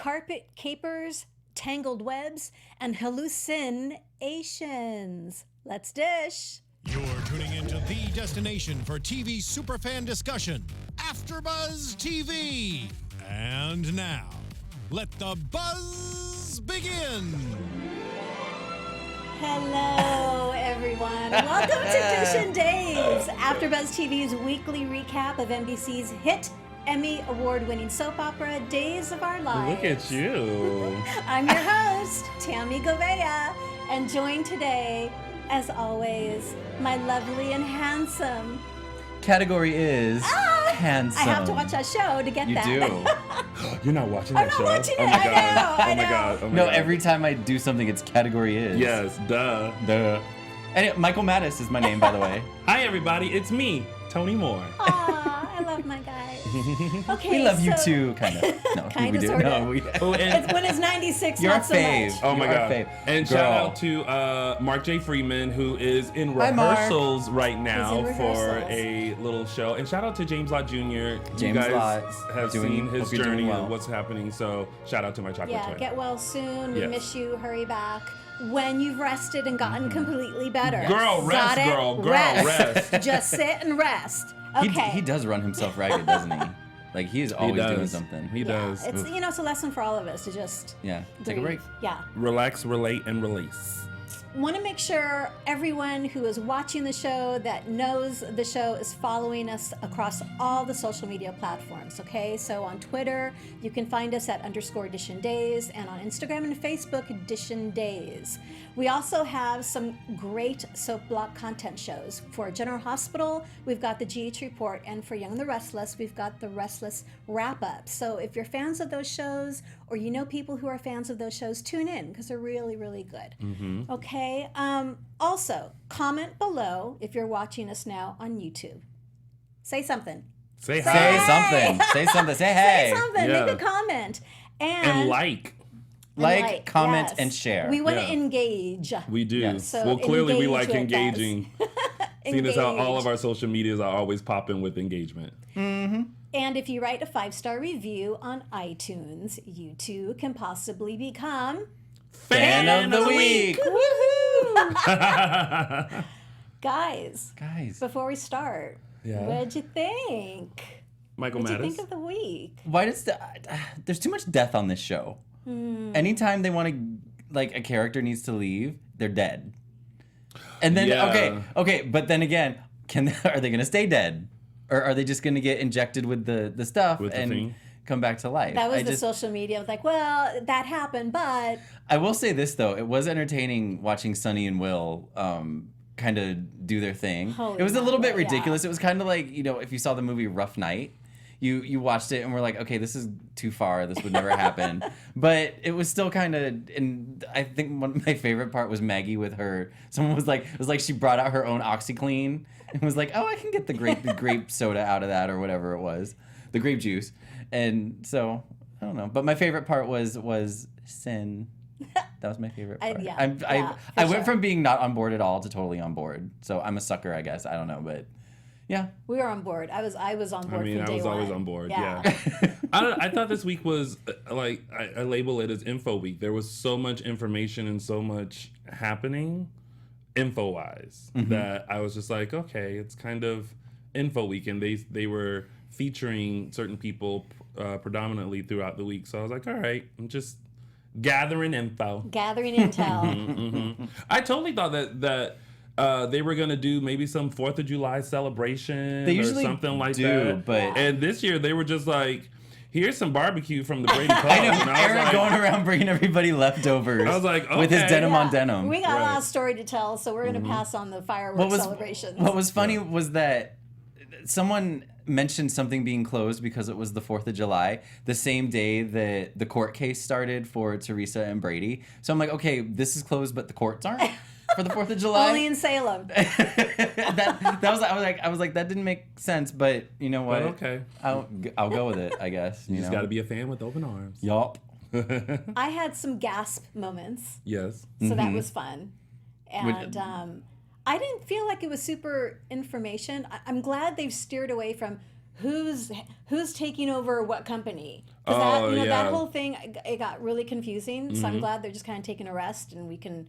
carpet capers, tangled webs, and hallucinations. Let's dish. You're tuning into the destination for TV superfan discussion, AfterBuzz TV. And now, let the buzz begin. Hello, everyone. Welcome to Dishin Days, AfterBuzz TV's weekly recap of NBC's hit Emmy award-winning soap opera, Days of Our Lives. Look at you. I'm your host, Tammy Govea, and joined today, as always, my lovely and handsome. Category is handsome. I have to watch that show to get that. You do. You're not watching that show? I'm not watching it. Oh my God. I know. Oh my God. Oh my No, God. every time I do something, it's category is. Yes, duh. And Michael Mattis is my name, by the way. Hi, everybody. It's me, Tony Moore. Aw, I love my guy. Okay, We love you too, kind of. No, Kinda, we do. sorta. No, we. Oh, and When it's 96, You're not a so fave. much. oh my You're God. our fave. And Girl. shout out to Mark J. Freeman, who is in Hi, Mark. rehearsals right now He's in for rehearsals. a little show. And shout out to James Lott Jr. You James guys Lott have doing- seen his hope you're doing journey well. and what's happening. So shout out to my chocolate Yeah, toy. get well soon. We Yes. miss you. Hurry back. When you've rested and gotten completely better. Girl, rest, Got it? girl. Girl, rest. Just sit and rest. Okay. He does run himself ragged, doesn't he? Like, he is always doing does. something. He does. It's it's a lesson for all of us to just Yeah, take a breathe. break. Yeah. Relax, relate, and release. Want to make sure everyone who is watching the show that knows the show is following us across all the social media platforms, okay? So on Twitter, you can find us at _Dishin Days, and on Instagram and Facebook, Dishin Days. We also have some great soap block content shows. For General Hospital, we've got the GH Report, and for Young and the Restless, we've got the Restless Wrap-Up. So if you're fans of those shows, or you know people who are fans of those shows, tune in, because they're really, really good. Okay. Also, comment below if you're watching us now on YouTube. Say something. Say Say hi. something. Say something. Say hey. Say something. Yeah. Make a comment. And like. Like, comment, yes. and share. We want to Yeah. engage. We do. Yes. So well, clearly we engage like with engaging. Seeing as how all Engage. of our social medias are always popping with engagement. And if you write a 5-star review on iTunes, you too can possibly become Fan of the week. Woohoo! Guys, before we start, Yeah. what'd you think? Michael What'd you Mattis. think of the week? Why does there's too much death on this show. Anytime they want to, like, a character needs to leave, they're dead. And then Yeah. okay, but then again, are they gonna stay dead, or are they just gonna get injected with the stuff With the and thing? come back to life? That was I the just- social media. It was like, well, that happened, but I will say this though, it was entertaining watching Sonny and Will kind of do their thing. Holy It was a little bit mackerel, yeah. ridiculous. It was kind of like, if you saw the movie Rough Night, you watched it and were like, okay, this is too far. This would never happen. But it was still kind of, and I think one of my favorite part was Maggie with her. Someone was like, it was like she brought out her own OxyClean and was like, oh, I can get the grape soda out of that or whatever it was, the grape juice. And so I don't know. But my favorite part was Sin. That was my favorite part. I went from being not on board at all to totally on board. So I'm a sucker, I guess. I don't know, but yeah. we were on board. I was on board I mean, from I day was always one. on board. Yeah. I thought this week was like I label it as info week. There was so much information and so much happening, info wise, that I was just like, okay, it's kind of info week, and they were featuring certain people predominantly throughout the week. So I was like, all right, I'm just gathering info. Gathering intel. I totally thought that they were gonna do maybe some 4th of July celebration They usually or something like do, that. but And this year they were just like, here's some barbecue from the Brady Pub. I know, And I was Aaron like, going around bringing everybody leftovers. I was like, with his okay. denim Yeah. on denim. We got a lot Right. of story to tell, so we're going to pass on the fireworks what celebrations. was funny was that someone mentioned something being closed because it was the 4th of July, the same day that the court case started for Teresa and Brady. So I'm like, okay, this is closed, but the courts aren't for the 4th of July. Only in Salem. I was like, that didn't make sense, but you know what? But okay. I'll go with it, I guess. You just got to be a fan with open arms. Yup. I had some gasp moments, Yes. so that was fun. And I didn't feel like it was super information. I'm glad they've steered away from who's taking over what company. Because that whole thing, it got really confusing. So I'm glad they're just kind of taking a rest and we can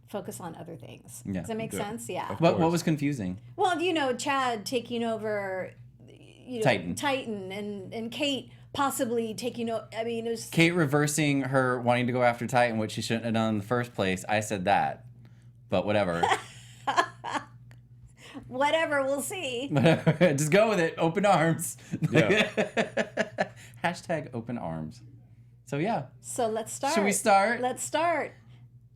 focus on other things. Yeah. Does that make sense? Yeah. What was confusing? Well, Chad taking over Titan and Kate possibly taking over. I mean, it was Kate reversing her wanting to go after Titan, which she shouldn't have done in the first place. I said that. But whatever. Whatever, we'll see. Just go with it. Open arms. Yeah. Hashtag open arms. So yeah. So let's start. Should we start? Let's start.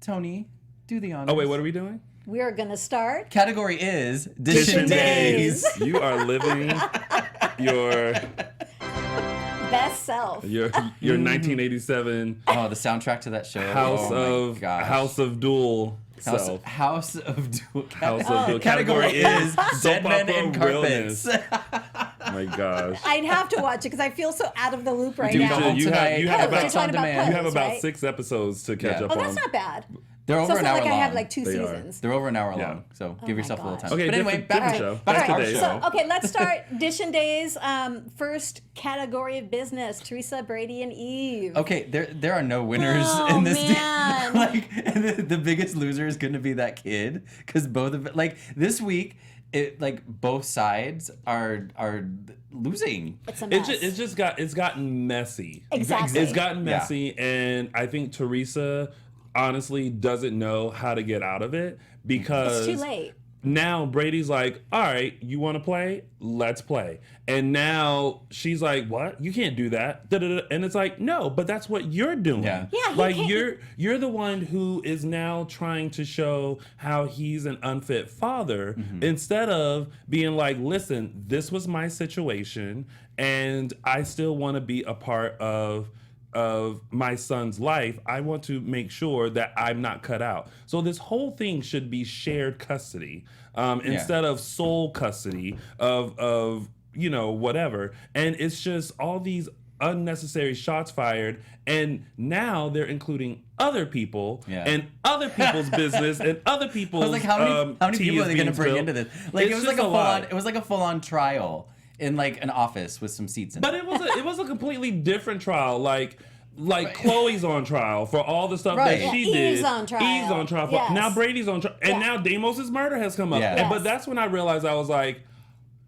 Tony, do the honors. Oh wait, what are we doing? We are gonna start. Category is Dishin Days. You are living your Best self. your 1987 Oh, the soundtrack to that show. House of DOOL self. House of DOOL. House of DOOL. Category is Dead soap Men opera in Carpets. realness. My gosh. I'd have to watch it because I feel so out of the loop right Do now. double You tonight. have You're about talking about demand. you have Pose, about right? 6 episodes to catch Yeah. up Oh, on. that's not bad. They're So over it's an not hour like long. I have like 2 They are. seasons. They're over an hour Yeah. long, so Oh give my yourself a little gosh. time. Okay, but anyway, different back to show. back Back to to our the show. show. Okay, let's start Dishin Days. First category of business: Teresa, Brady, and Eve. Okay, there are no winners Oh, in this. man. Like the biggest loser is going to be that kid because both of it. Like this week, both sides are losing. It's a mess. It's gotten messy. Exactly. It's gotten messy, and I think Teresa honestly doesn't know how to get out of it because It's too late. now Brady's like, all right, you want to play? Let's play. And now she's like, what? You can't do that. Da-da-da. And it's like, no, but that's what you're doing. Yeah. Yeah, he like can't- you're the one who is now trying to show how he's an unfit father instead of being like, listen, this was my situation and I still want to be a part of my son's life. I want to make sure that I'm not cut out. So this whole thing should be shared custody instead of sole custody of whatever. And it's just all these unnecessary shots fired. And now they're including other people and other people's business and other people's. I was like, how many people are they going to bring into this? Like It's it was just like a lot. it was like a full on trial in like an office with some seats in But it. it was a completely different trial. Like Chloe's on trial for all the stuff Right. that she Yeah, did. Eve's on trial. Eve's on trial. Yes. Now Brady's on trial. And Yeah. now Damos's murder has come up. Yeah. And- But Yes. that's when I realized I was like,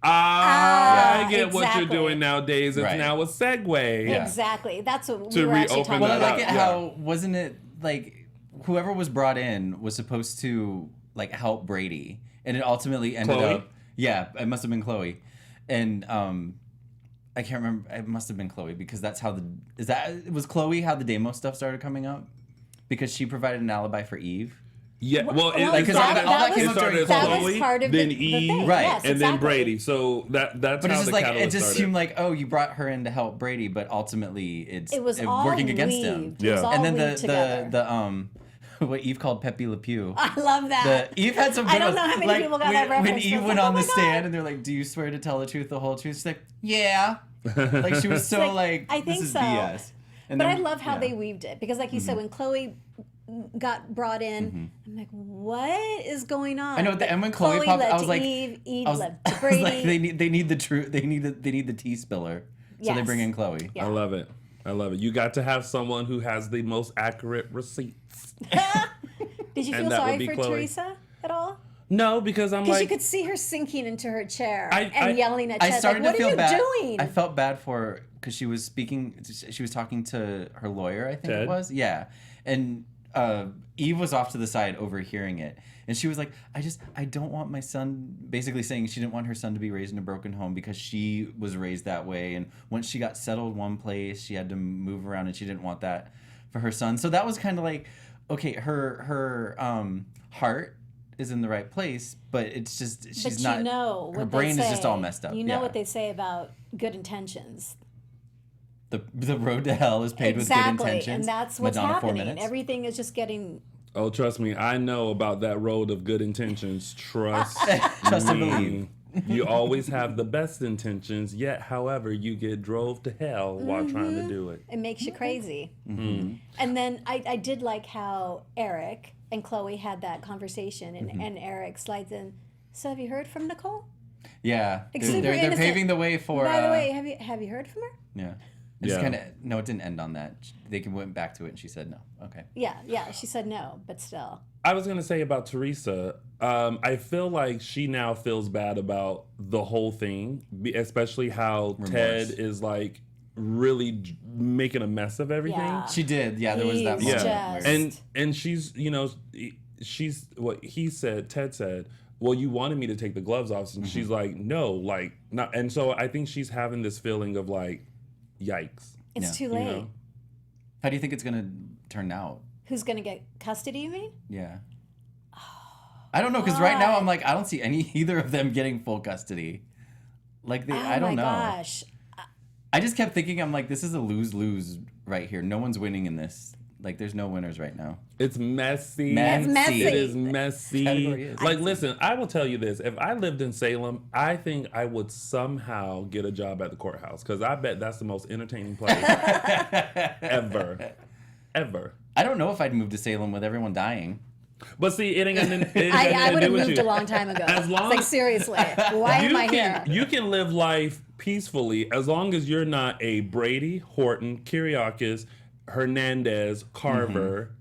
I get what exactly. you're doing nowadays. It's Right. now a segue. Yeah. Exactly. That's what To we were actually reopen talking Well, I that about. like it up, how wasn't it like whoever was brought in was supposed to like help Brady, and it ultimately ended Chloe? up. Yeah, it must have been Chloe, and I can't remember. It must have been Chloe because that's how was Chloe how the Demo stuff started coming up because she provided an alibi for Eve. Yeah, well, Well, it because started, all that came it up during started as that was Chloe, part of then the Eve, thing. Right. Yes, and then exactly. Brady. So that's But how it's just the like catalyst it just started. seemed like, oh, you brought her in to help Brady, but ultimately It was all working against him. weaved. It was Yeah. all And then weaved together. the what Eve called Pepe Le Pew. I love that. Eve had some. I good don't ones. know how many Like, people got when, that reference. When but Eve it's went like, on oh the my God. stand and they're like, "Do you swear to tell the truth, the whole truth?" She's like, "Yeah." Like she was so like, I think "This is so. BS." And But I then- love how yeah. they weaved it because, like you said, when Chloe got brought in, I'm like, what is going on? I know, and when Chloe popped, led I was to like, Eve, Eve I was, led I to was Brady. like, they need the truth. They need the tea spiller. So they Yes. bring in Chloe. Yeah. I love it. I love it. You got to have someone who has the most accurate receipts. Did you And feel that would sorry be for Chloe. Teresa at all? No, because I'm Because like, you could see her sinking into her chair I- and yelling at I Chad, started like, to what feel are you bad. doing? I felt bad for her because she was speaking. She was talking to her lawyer. I think Ted? it was. Yeah, and Eve was off to the side overhearing it, and she was like, I don't want my son." Basically saying she didn't want her son to be raised in a broken home because she was raised that way, and once she got settled one place, she had to move around, and she didn't want that for her son. So that was kind of like, okay, her heart is in the right place, but it's just she's but not. you know her what brain they is say. just all messed up. You know Yeah. what they say about good intentions. The road to hell is paved with good intentions. And that's what's Madonna, 4 happening. minutes. Everything is just getting. oh, trust me, I know about that road of good intentions. Trust Trust and me. believe. You always have the best intentions, yet, however, you get drove to hell while trying to do it. It makes you crazy. Mm-hmm. And then I did like how Eric and Chloe had that conversation, and Eric slides in. So have you heard from Nicole? Yeah, Super they're innocent. paving the way for. By the way, have you heard from her? Yeah. Yeah. No, it didn't end on that. They went back to it, and she said no. Okay. Yeah. She said no, but still. I was gonna say about Teresa. I feel like she now feels bad about the whole thing, especially how Remorse. Ted is like really making a mess of everything. Yeah. She did. Yeah, there was that He's moment. just- where- And she's she's what he said. Ted said, "Well, you wanted me to take the gloves off," and she's like, "No, like not." And so I think she's having this feeling of like, "Yikes." It's Yeah. too You late. know? How do you think it's gonna turn out? Who's gonna get custody? You mean? Yeah. I don't know, because right now I'm like, I don't see either of them getting full custody. Like I don't know. Oh my gosh. I just kept thinking, I'm like, this is a lose-lose right here. No one's winning in this. Like, there's no winners right now. It's messy. It's messy. It is messy. Category is. Like, listen, I will tell you this. If I lived in Salem, I think I would somehow get a job at the courthouse because I bet that's the most entertaining place ever. Ever. I don't know if I'd move to Salem with everyone dying. But see, it ain't got nothing, I would to have do with moved you. a long time ago. As long It's like, as- seriously, why am I here? You can live life peacefully as long as you're not a Brady, Horton, Kyriakis, Hernandez, Carver.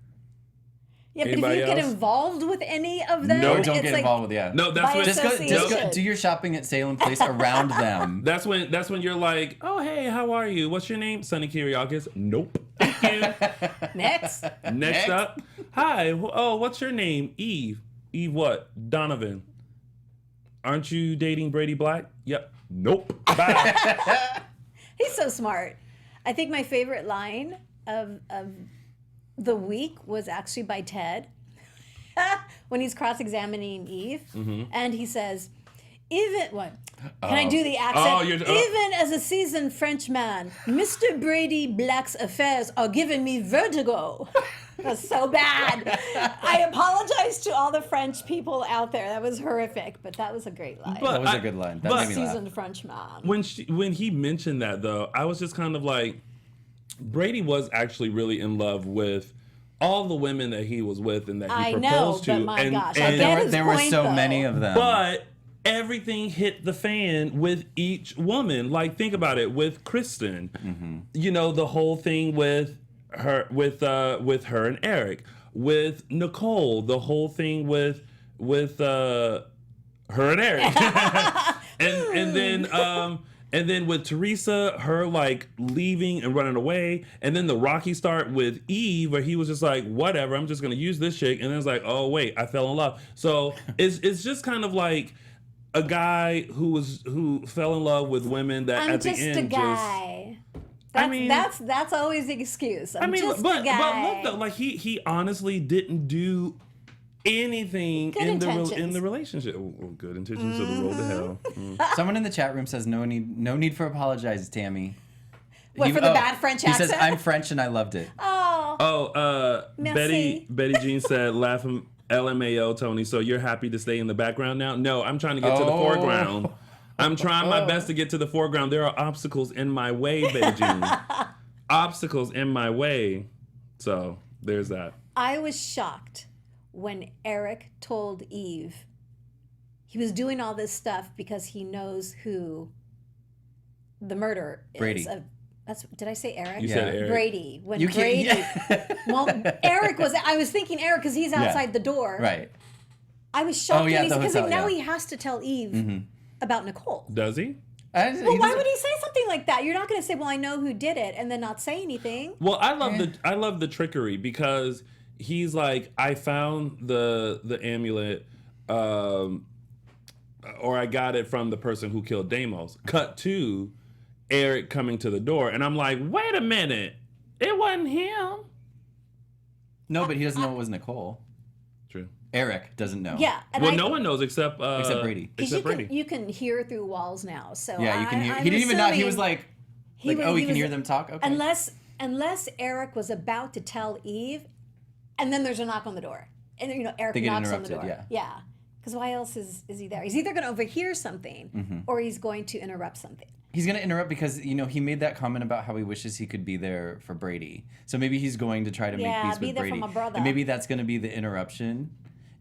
Yeah, but if Anybody you get else? involved with any of them, No, Or don't it's get like, involved with, yeah. No, that's By what. Just go, association. do your shopping at Salem Place around them. That's when you're like, oh hey, how are you? What's your name? Sonny Kyriakis. Nope. Thank you. next. Next up, hi. Oh, what's your name? Eve. Eve what? Donovan. Aren't you dating Brady Black? Yep. Nope. Bye. He's so smart. I think my favorite line of the week was actually by Ted when he's cross-examining Eve, and he says, "Even what? Can I do the accent? Even as a seasoned Frenchman, Mr. Brady Black's affairs are giving me vertigo." That's so bad. I apologize to all the French people out there. That was horrific, but that was a great line. But That was I- a good line. That but- made me laugh. Seasoned Frenchman. when he mentioned that though, I was just kind of like, Brady was actually really in love with all the women that he was with and that he I know, proposed to. but my gosh, I and get his There were point, so though. many of them. But everything hit the fan with each woman. Like, think about it with Kristen. You know, the whole thing with her and Eric. With Nicole, the whole thing with her and Eric. And then with Teresa, her like leaving and running away, and then the rocky start with Eve, where he was just like, whatever, I'm just gonna use this chick, and then it's like, oh wait, I fell in love. So it's just kind of like a guy who fell in love with women that I'm at the just end a guy. That's always the excuse. I'm just a but guy. look though, like he honestly didn't do anything Good in the intentions. relationship. Oh, good intentions to the road to hell. Someone in the chat room says no need for apologize, Tammy. What, for the bad French He says accent? I'm French and I loved it. Oh, Merci. Betty Jean said, laughing LMAO, Tony, so you're happy to stay in the background now? No, I'm trying to get to the foreground. I'm trying my best to get to the foreground. There are obstacles in my way, Betty Jean. Obstacles in my way. So there's that. I was shocked when Eric told Eve he was doing all this stuff because he knows who the murderer Brady. is. Did I say Eric? You said Eric. Brady. When You Brady. can't. Well, Eric was. I was thinking Eric because he's outside the door. Right. I was shocked Oh, yeah, the because hotel, now yeah. he has to tell Eve about Nicole. Does he? Well, why would he say something like that? You're not going to say, "Well, I know who did it," and then not say anything. Well, I love the trickery because he's like, I found the amulet, or I got it from the person who killed Deimos. Cut to Eric coming to the door, and I'm like, wait a minute, it wasn't him. No, but he doesn't know it was Nicole. True. Eric doesn't know. Yeah. And Well, no one knows except Brady. Except Brady. You can hear through walls now. So Yeah, you can hear. I'm He didn't even know. He assuming was like, he oh, we he can hear them talk. Okay. Unless Eric was about to tell Eve, and then there's a knock on the door, and Eric They get knocks on the interrupted, door. yeah. Yeah. Because why else is he there? He's either going to overhear something, or he's going to interrupt something. He's going to interrupt because, he made that comment about how he wishes he could be there for Brady. So maybe he's going to try to make Yeah, peace be with there for Brady. my brother. And maybe that's going to be the interruption.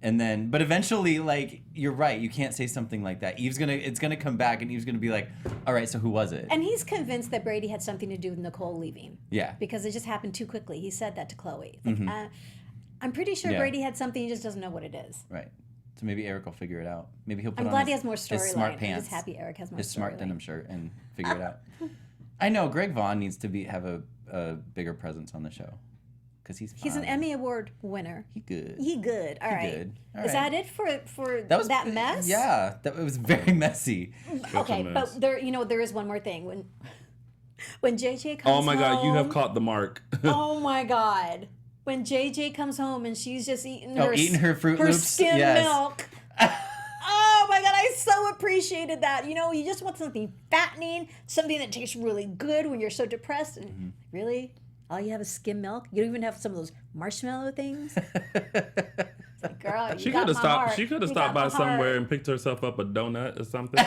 And then, but eventually, like, you're right. You can't say something like that. It's gonna come back, and Eve's gonna be like, all right, so who was it? And he's convinced that Brady had something to do with Nicole leaving. Yeah. Because it just happened too quickly. He said that to Chloe. Like, I'm pretty sure Brady had something, he just doesn't know what it is. Right. So maybe Eric will figure it out. Maybe he'll put I'm on glad he his, has more his storyline. smart I'm pants, just happy Eric has more his smart storyline. denim shirt, and figure it out. I know Greg Vaughn needs to have a bigger presence on the show. Because he's an Emmy Award winner. He good. He good. All right. Good. All Is right. that it for that mess? Yeah, it was very messy. Okay, mess. but there is one more thing. When JJ comes Oh my God, you have home- caught the mark. Oh my God. When JJ comes home and she's just eating her Fruit Loops? skim Yes. milk. Oh my God, I so appreciated that. You know, you just want something fattening, something that tastes really good when you're so depressed. And really, all you have is skim milk? You don't even have some of those marshmallow things? It's like, girl, you She got could have my stopped. heart. She could have You stopped got by my somewhere heart. and picked herself up a donut or something.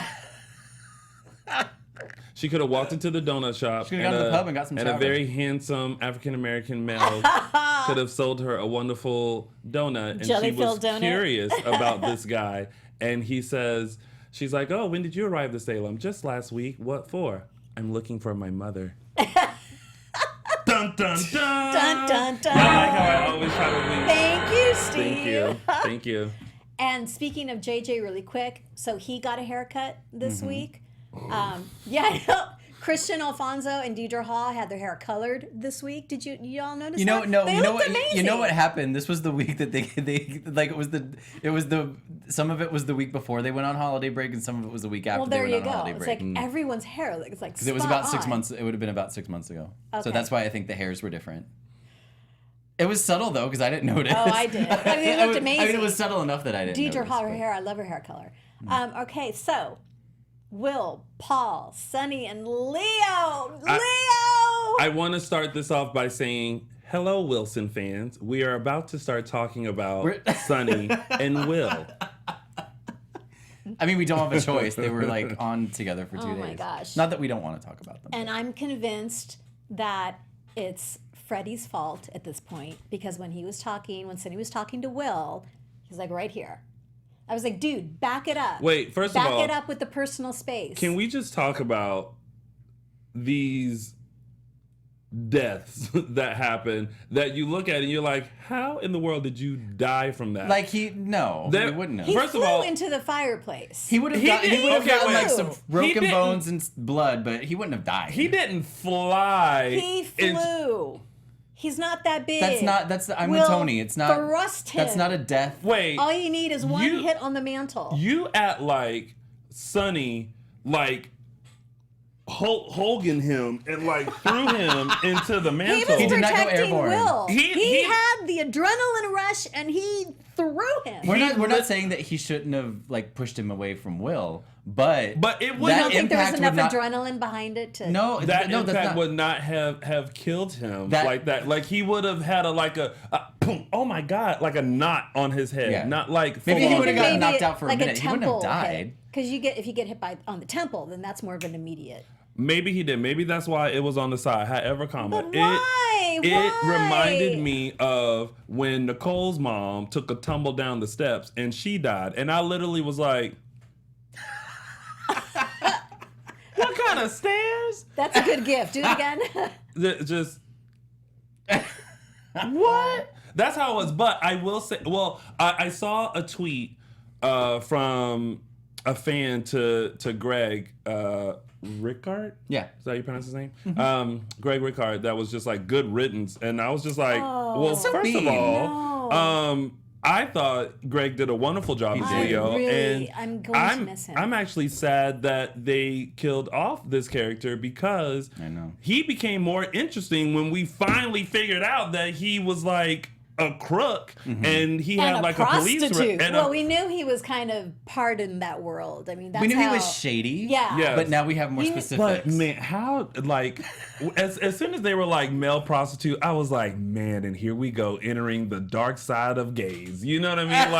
She could have walked into the donut shop. She could have gone to the pub and got some And a chowder. very handsome African American male could have sold her a wonderful donut, and she was Jelly-filled donut. curious about this guy. And he says, she's like, "Oh, when did you arrive to Salem? Just last week. What for? I'm looking for my mother." Dun dun dun. Dun, dun, dun. I like how I always try to leave. Thank you, Steve. Thank you. Thank you. And speaking of JJ, really quick, so he got a haircut this Mm-hmm. week. Yeah, I know. Christian Alfonso and Deidre Hall had their hair colored this week. Did y'all notice You know, that? no, They you know looked what? amazing. You know what happened? This was the week that they like it was the some of it was the week before they went on holiday break, and some of it was the week after Well, they there went you on go. holiday It's break. like everyone's hair. It's like Because it was spot about 6 on. months. It would have been about 6 months ago. Okay. So that's why I think the hairs were different. It was subtle though, because I didn't notice. Oh, I did. I mean, it looked amazing. I mean, it was subtle enough that I didn't. Deidre notice, Hall, her but- hair. I love her hair color. Okay, so Will, Paul, Sonny, and Leo. I want to start this off by saying, hello, Wilson fans. We are about to start talking about Sonny and Will. I mean, we don't have a choice. They were like on together for 2 days. Oh my gosh. Not that we don't want to talk about them. And I'm convinced that it's Freddie's fault at this point, because when Sonny was talking to Will, he's like, right here. I was like, dude, back it up. Wait, first of all, back it up with the personal space. can we just talk about these deaths that happen that you look at and you're like, how in the world did you die from that? Like he wouldn't have. He First flew of all- into the fireplace. He would have He gotten, didn't- gotten okay, like wait. some He broken didn't- bones and blood, but he wouldn't have died. he didn't fly. He flew. He's not that big. I'm Will with Tony. It's not. thrust him. That's not a death. Wait, All you need is one You- hit on the mantle. you at like Sonny, like Hulk Hogan him and like threw him into the He mantle. was He did not go protecting airborne. Will. He- He had the adrenaline rush, and he threw him. We're not saying that he shouldn't have like pushed him away from Will, but But it would I that don't think there was impact enough would not- adrenaline behind it to. no, that no, impact that's not. would not have killed him That- like that. Like he would have had a boom, oh my God, like a knot on his head. Yeah. Not like Maybe full he on- would have gotten Maybe knocked out for a minute. He wouldn't have temple died. Because if you get hit on the temple, then that's more of an immediate. Maybe he did. Maybe that's why it was on the side. However, But why? It Why? reminded me of when Nicole's mom took a tumble down the steps and she died. And I literally was like, what kind of stairs? That's a good gift. Do it again. Just what? That's how it was. But I will say, I saw a tweet from a fan to Greg Rickard. Yeah. Is that how you pronounce his name? Greg Rickard. That was just like good riddance, and I was just like, well, so first of mean. all, I thought Greg did a wonderful job as I Leo, really- and I'm going to miss him. I'm actually sad that they killed off this character because I know. he became more interesting when we finally figured out that he was like a crook and he And had like a prostitute. police and Well, we knew he was kind of part in that world. I mean, that's We knew how, he was shady. Yeah. Yeah. But now we have more He- specifics. But man, how like as soon as they were like male prostitute, I was like, man, and here we go entering the dark side of gays. You know what I mean?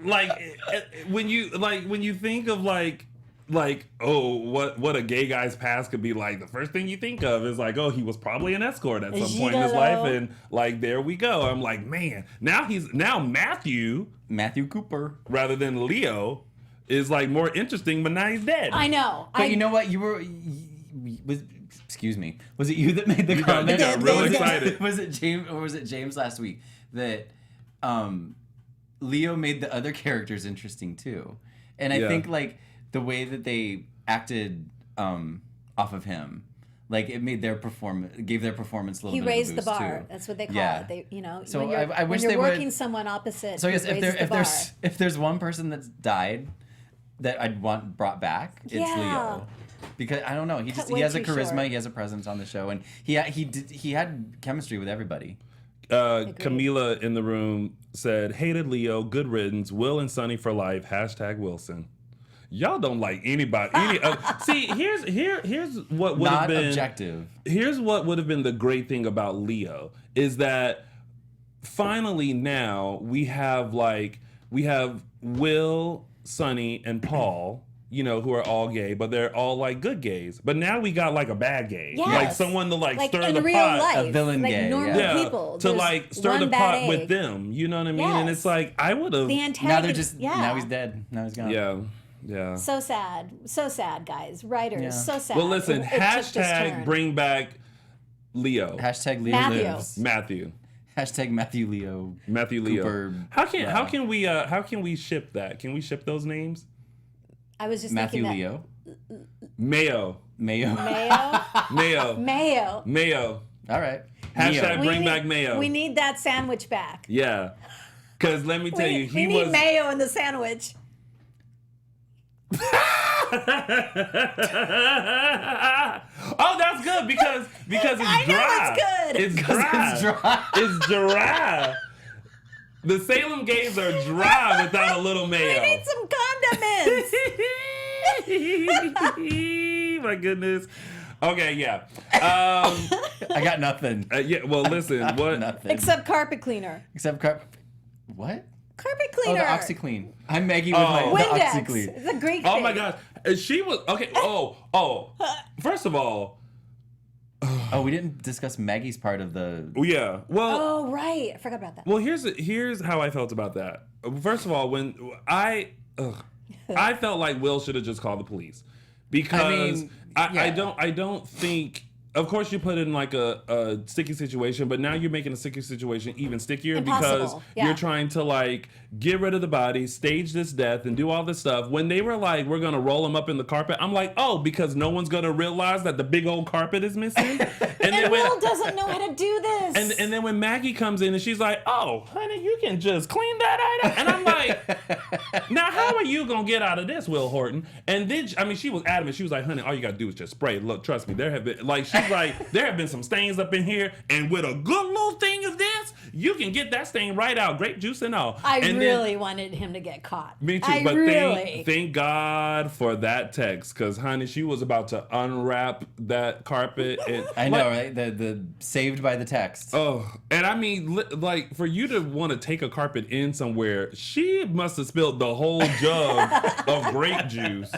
Like when you think of like like, oh, what a gay guy's past could be like. The first thing you think of is like, oh, he was probably an escort at some point in his life, and like, there we go. I'm like, man, now Matthew Cooper rather than Leo is like more interesting, but now he's dead. I know. But you know what? Excuse me. Was it you that made the comment? You got real excited. Was it James last week that Leo made the other characters interesting too? And I think like the way that they acted off of him, like it made gave their performance a little bit raised of a the boost bar. too. That's what they call it. They, So when you're, I wish when you're they working would, someone opposite. So I guess if there's one person that's died that I'd want brought back, it's Leo. Because I don't know, he has a charisma, short. he has a presence on the show, and he had chemistry with everybody. Camila in the room said, hated Leo, good riddance, Will and Sonny for life, #Wilson. Y'all don't like anybody. See, here's what would have been not objective. Here's what would have been the great thing about Leo is that finally now we have Will, Sonny, and Paul. Who are all gay, but they're all like good gays. But now we got like a bad gay, like someone to like stir in the real pot, life, a villain like gay, normal people to like stir the pot egg. with them. You know what I mean? Yes. And it's like I would have. The antagonist. Now he's dead. Now he's gone. Yeah. So sad, guys. Writers, so sad. Well, listen. It took this turn. Bring back Leo. Leo lives. Matthew. Matthew Leo. Cooper, How can we ship that? Can we ship those names? I was just Matthew thinking Leo. Mayo. Mayo. All right. Bring back Mayo. We need that sandwich back. Yeah. Because let me tell you, we need mayo in the sandwich. Oh, that's good because it's I dry. know it's good. It's dry. It's dry. The Salem gays are dry without a little mayo. We need some condiments. My goodness. Okay, yeah. I got nothing. Well, listen. What? Nothing. Except carpet cleaner. What? Carpet cleaner. Oh, the OxyClean. I'm Maggie with my Windex. OxyClean. It's a Greek thing. Oh my gosh. She was okay. First of all. Oh, we didn't discuss Maggie's part of the. Yeah. Well. Oh right, I forgot about that. Well, here's how I felt about that. First of all, when I felt like Will should have just called the police because I don't think. Of course, you put it in like a sticky situation, but now you're making a sticky situation even stickier because you're trying to like get rid of the body, stage this death, and do all this stuff. When they were like, we're gonna roll him up in the carpet, I'm like, oh, because no one's gonna realize that the big old carpet is missing. And Will doesn't know how to do this. And then when Maggie comes in and she's like, oh, honey, you can just clean that item. And I'm like, now how are you gonna get out of this, Will Horton? And then she was adamant. She was like, honey, all you gotta do is just spray. Look, trust me, there have been there have been some stains up in here, and with a good little thing of this, you can get that stain right out, grape juice and all. I really wanted him to get caught. Me too, thank God for that text, because honey, she was about to unwrap that carpet. And, I know, right? The saved by the text. Oh, and I mean, like for you to want to take a carpet in somewhere, she must have spilled the whole jug of grape juice.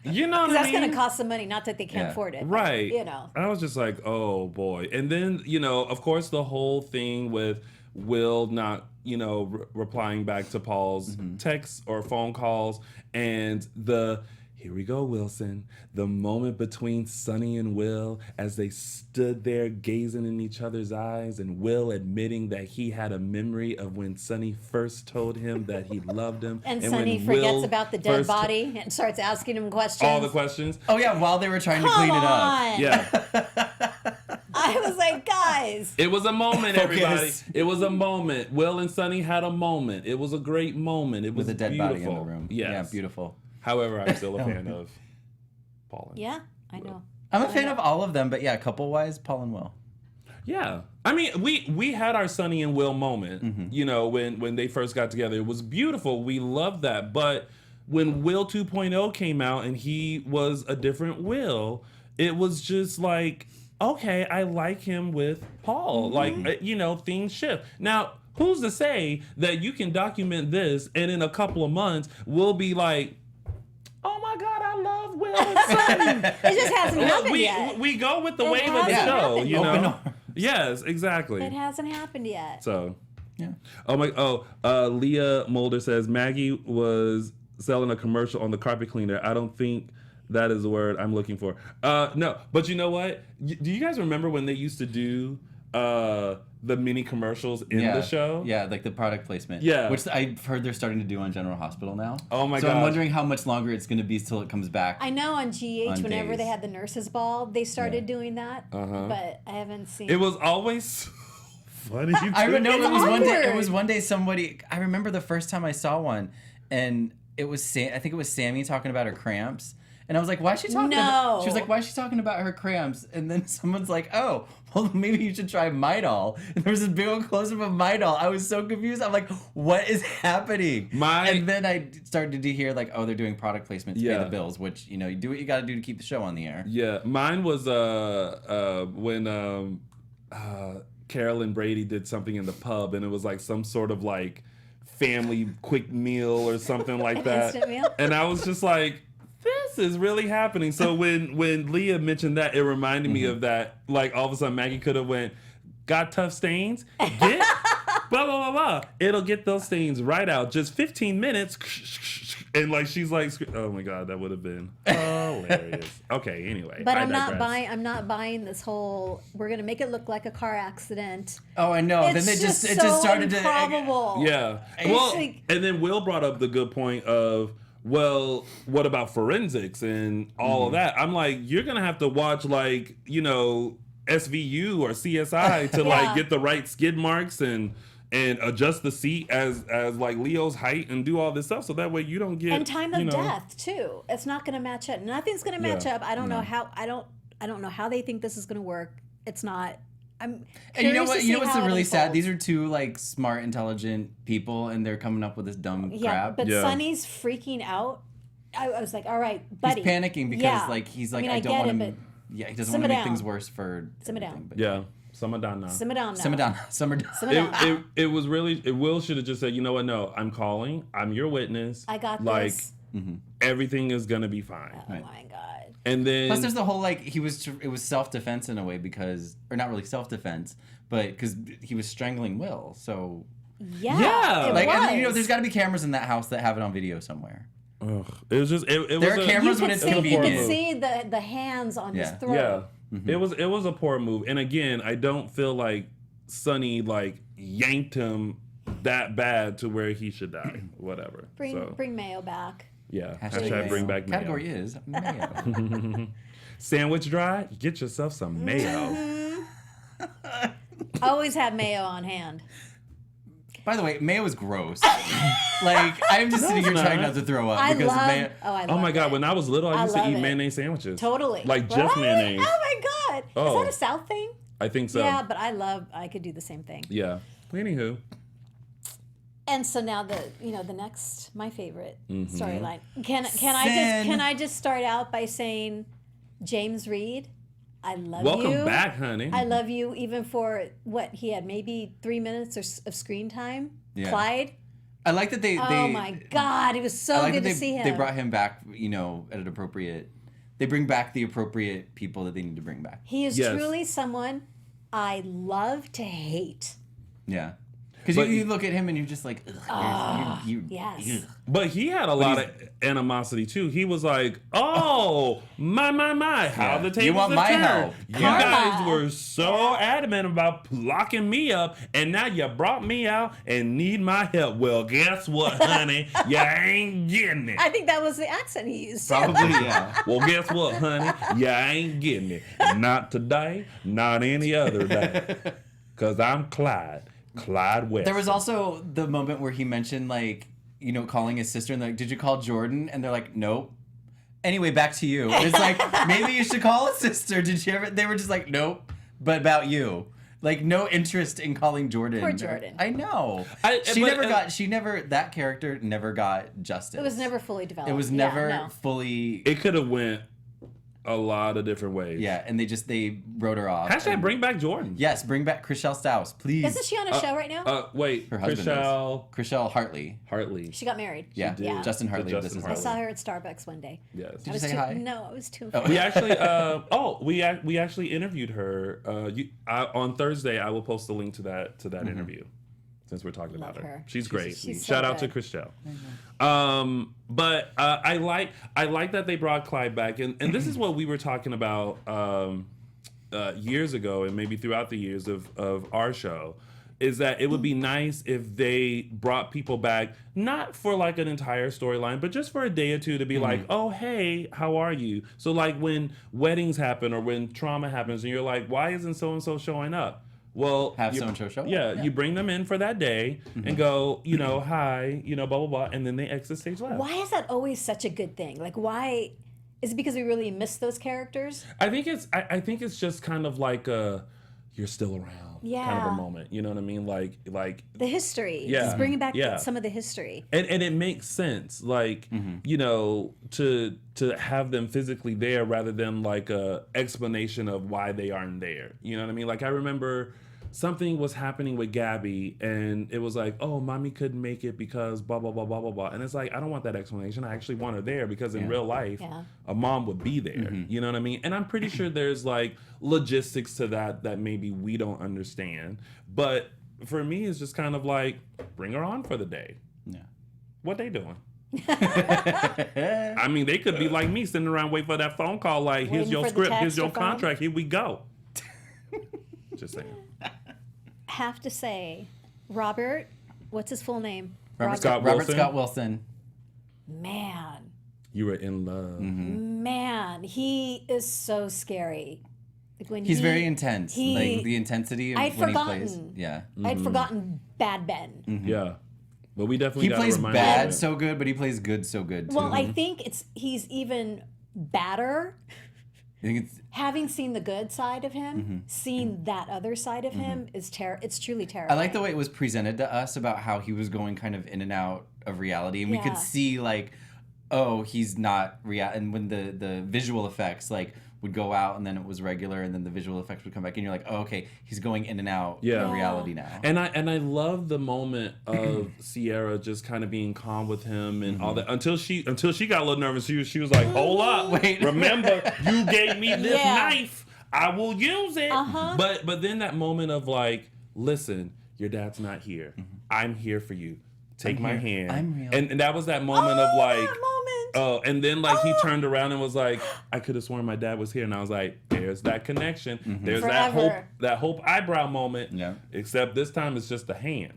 You know what I mean? That's going to cost some money. Not that they can't afford it. Right. But, I was just like, oh, boy. And then, of course, the whole thing with Will not, replying back to Paul's texts or phone calls. And here we go, Wilson. The moment between Sonny and Will as they stood there gazing in each other's eyes and Will admitting that he had a memory of when Sonny first told him that he loved him. And Sonny forgets about the dead body and starts asking him questions. All the questions. Oh, yeah, while they were trying to clean it up. Yeah. I was like, guys. It was a moment, everybody. It was a moment. Will and Sonny had a moment. It was a great moment. It was with a dead beautiful. body in the room. Yes. Yeah, beautiful. However, I'm still a fan of Paul and Yeah, I know. I'm a fan of all of them, but yeah, couple-wise, Paul and Will. Yeah. I mean, we had our Sonny and Will moment, when they first got together. It was beautiful. We loved that. But when Will 2.0 came out and he was a different Will, it was just like, okay, I like him with Paul. Like, things shift. Now, who's to say that you can document this and in a couple of months, we'll be like, oh my God, I love Will and Sonny. It just hasn't happened yet. We go with the It wave of the hasn't show, happened you yet. know. Open arms. Yes, exactly. It hasn't happened yet. So, Yeah. Leah Mulder says Maggie was selling a commercial on the carpet cleaner. I don't think that is the word I'm looking for. No, but you know what? Do you guys remember when they used to do the mini commercials in the show? Yeah, like the product placement. Yeah. Which I've heard they're starting to do on General Hospital now. Oh my So I'm gosh. wondering how much longer it's going to be till it comes back. I know on GH, On whenever days. they had the nurses' ball, they started doing that, Uh-huh. but I haven't seen. It was always so funny. I know It's it was one day. It awkward. was one day somebody. I remember the first time I saw one, and it was I think it was Sammy talking about her cramps, and I was like, "Why is she talking?" No. She was like, "Why is she talking about her cramps?" And then someone's like, "Oh, well, maybe you should try Midol." And there was this big old close up of Midol. I was so confused. I'm like, "What is happening?" And then I started to hear like, "Oh, they're doing product placement to pay Yeah. the bills," which you do what you got to do to keep the show on the air. Yeah, mine was when Carol and Brady did something in the pub, and it was like some sort of like family quick meal or something like that. instant meal? And I was just like, this is really happening. So when Leah mentioned that, it reminded me of that. Like all of a sudden, Maggie could have went, got tough stains? Get blah, blah, blah, blah. It'll get those stains right out. Just 15 minutes. And like she's like, oh my God, that would have been hilarious. Okay, anyway. But I I'm not digress. buying. I'm not buying this whole. We're gonna make it look like a car accident. Oh, I know. It's Then it just so started to. improbable. Yeah. It's Well, like- and then Will brought up the good point of, well, what about forensics and all of that? I'm like, you're going to have to watch like, SVU or CSI to Yeah. like get the right skid marks and adjust the seat as like Leo's height and do all this stuff. So that way you don't get, And time of death too. It's not gonna match up. Nothing's gonna match Yeah. up. I don't know how. I don't know how they think this is gonna work. It's not. I'm. And you know curious what? to You know see what's how it really sad? unfolds. These are two like smart, intelligent people, and they're coming up with this dumb Yeah, crap. but Yeah. Sonny's freaking out. I was like, all right, buddy. He's panicking because Yeah. he's like, I mean, I I don't get want it, to. but Yeah, he doesn't simmer want to make down. things worse for. Simmer everything, down. but- Yeah. Samadana. Simmer down now. Simmer down. Simmer down. Simmer down. It was really, Will should have just said, you know what? No, I'm calling. I'm your witness. I got like, this. everything is going to be fine. Oh my god. And then Plus, there's the whole like it was self defense in a way because, or not really self defense, but because he was strangling Will. So Yeah. Yeah, It like, was. and, there's got to be cameras in that house that have it on video somewhere. ugh, it was just, it There was are cameras you when could it's see, you convenient. could see the hands on his Yeah. throat. Yeah, it was a poor move. And again, I don't feel like Sonny like yanked him that bad to where he should die. Whatever. Bring Mayo back. Yeah. Hashtag Hashtag bring back mayo. Category is mayo. Sandwich dry. Get yourself some mayo. Always have Mayo on hand. By the way, mayo is gross. Like I'm just sitting here it's trying not. not to throw up I because love. mayo. I love Oh my God! it. When I was little, I I used to love eat it. mayonnaise sandwiches. Totally. Like just Really? mayonnaise. Oh my god. Oh. Is that a South thing? I think so. Yeah, but I could do the same thing. Yeah. Anywho. And so now the next my favorite Mm-hmm. storyline. Can I just start out by saying James Reed, I love you. Welcome back, honey. I love you even for what he had maybe 3 minutes of screen time. Yeah. Clyde. I like that they. Oh my God, it was I so like good that to see him. They brought him back, at an appropriate. They bring back the appropriate people that they need to bring back. He is Yes. truly someone I love to hate. Yeah, because But- you look at him and you're just like, ugh, Yes. ugh. But he had a lot of animosity too. He was like, "Oh, my, how the tables You want have my turned. help. You Karma. guys were so adamant about locking me up, and now you brought me out and need my help. Well, guess what, honey? You ain't getting it. I think that was the accent he used. Probably, yeah. Well, guess what, honey? You ain't getting it. Not today, not any other day. Because I'm Clyde West. There was also the moment where he mentioned calling his sister and they're like, did you call Jordan? And they're like, nope. Anyway, back to you. And it's like, maybe you should call his sister. Did you ever? They were just like, nope. But about you. Like no interest in calling Jordan. Poor Jordan. I know. That character never got justice. It was never fully developed. It was Yeah, never no. fully. It could have went a lot of different ways. Yeah, and they wrote her off. Hashtag and- bring back Jordan. Yes, bring back Chriselle Staus, please. Isn't she on a show right now? Wait, Her husband Chriselle Hartley. Hartley. She got married. Yeah, did. Yeah. Justin Hartley. Justin This is I Hartley. saw her at Starbucks one day. Yes. Did you say hi? No, I was too. We actually, we actually interviewed her. On Thursday, I will post a link to that interview, since we're talking Love about her. her. She's great. she's so Shout out to good. Chriselle. But I like that they brought Clyde back, and this is what we were talking about years ago, and maybe throughout the years of our show. Is that it would be nice if they brought people back, not for like an entire storyline, but just for a day or two to be like, oh, hey, how are you? So like when weddings happen or when trauma happens and you're like, why isn't so-and-so showing up? Well, Have so-and-so show up. Yeah, you bring them in for that day and go, hi, blah, blah, blah, and then they exit stage left. Why is that always such a good thing? Like, why? Is it because we really miss those characters? I think it's just kind of like you're still around kind of Yeah. a moment. You know what I mean? Like The history. Yeah. Just bringing back Yeah. some of the history. and it makes sense, like to have them physically there rather than like a explanation of why they aren't there. You know what I mean? Like I remember something was happening with Gabby, and it was like, oh, mommy couldn't make it because blah blah blah blah blah blah. And it's like, I don't want that explanation. I actually want her there because in real life, a mom would be there. You know what I mean? And I'm pretty sure there's like logistics to that maybe we don't understand. But for me, it's just kind of like, bring her on for the day. Yeah. What they doing? I mean, they could be like me, sitting around waiting for that phone call. Like, here's Waiting your for the script, text here's your or phone. contract, here we go. Just saying. Have to say, Robert, what's his full name? Robert Scott Robert Wilson? Scott Wilson. Man, You were in love. man, he is so scary. Like when He's very intense. he- Like the intensity of I'd when he plays. forgotten. Yeah. I'd forgotten Bad Ben. Yeah. But we definitely He got to plays remind bad you. so good, but he plays good so good too. Well, I think he's even badder. I think it's Having seen the good side of him, seeing that other side of him is it's truly I terrifying. like the way it was presented to us about how he was going kind of in and out of reality, and we Yeah. could see like, oh, he's not real. And when the visual effects like would go out, and then it was regular, and then the visual effects would come back, and you're like, oh, okay, he's going in and out Yeah. of reality now. And I love the moment of Sierra just kind of being calm with him and all that until she got a little nervous. She was like, hold up, Wait. remember you gave me this Yeah. knife, I will use it. But then that moment of like, listen, your dad's not here. I'm here for you. Take my hand. I'm real. And that was that moment of like, that moment. oh, and then like he turned around and was like, I could have sworn my dad was here, and I was like, there's that connection. There's Forever. that hope eyebrow moment. Yeah. Except this time it's just a hand.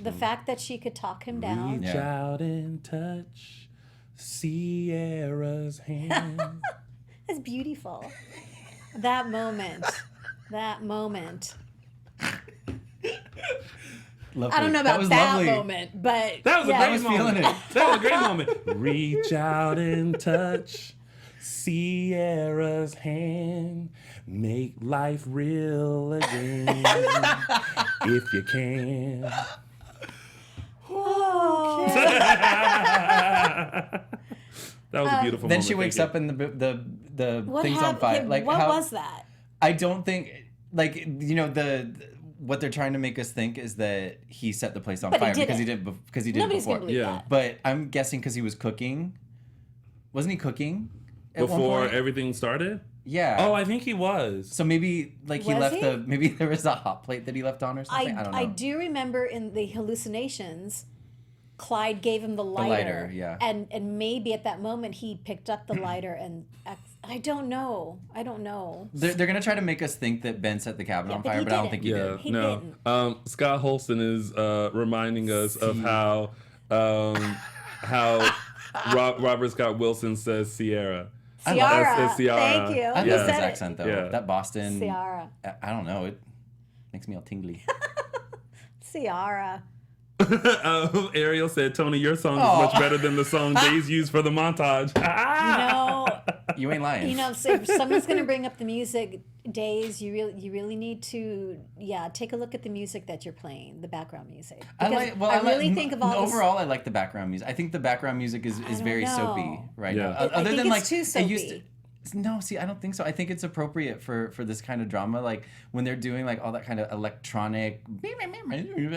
The fact that she could talk him down. Reach Yeah. out and touch Sierra's hand. It's beautiful. That moment. That moment. Lovely. I don't know about was that lovely. moment, but That was yeah. a great I was moment. feeling it. That was a great moment. Reach out and touch Sierra's hand. Make life real again if you can. Oh. That was a beautiful Then moment. she wakes Thank up and the What thing's on happened? fire. Like what how, was that? I don't think like what they're trying to make us think is that he set the place on But he fire because he didn't. did because he did it Nobody's before. gonna believe Yeah. that. But I'm guessing because he was cooking. Wasn't he cooking at one Before point? everything started? Yeah. Oh, I think he was. So maybe like he Was left he? maybe there was a hot plate that he left on or something. I don't know. I do remember in the hallucinations, Clyde gave him the lighter. lighter, yeah. And maybe at that moment he picked up the lighter and I don't know. They're gonna try to make us think that Ben set the cabin on but fire, he but I don't didn't. think he Yeah, did. He no. didn't. Scott Holston is reminding us of how Robert Scott Wilson says Sierra. Ciara. That's Ciara. Thank you. I You love his said it. accent though. Yeah. That Boston. Ciara. I don't know. It makes me all tingly. Ciara. Ariel said, "Tony, your song is Aw. much better than the song Days used for the montage." You ain't lying. So if someone's going to bring up the music days, you really need to take a look at the music that you're playing, the background music. Because I really think of all this- overall. I like the background music. I think the background music is very know. soapy right Yeah. now. I Other think than it's like too it used to, soapy. No, see, I don't think so. I think it's appropriate for this kind of drama, like when they're doing like all that kind of electronic.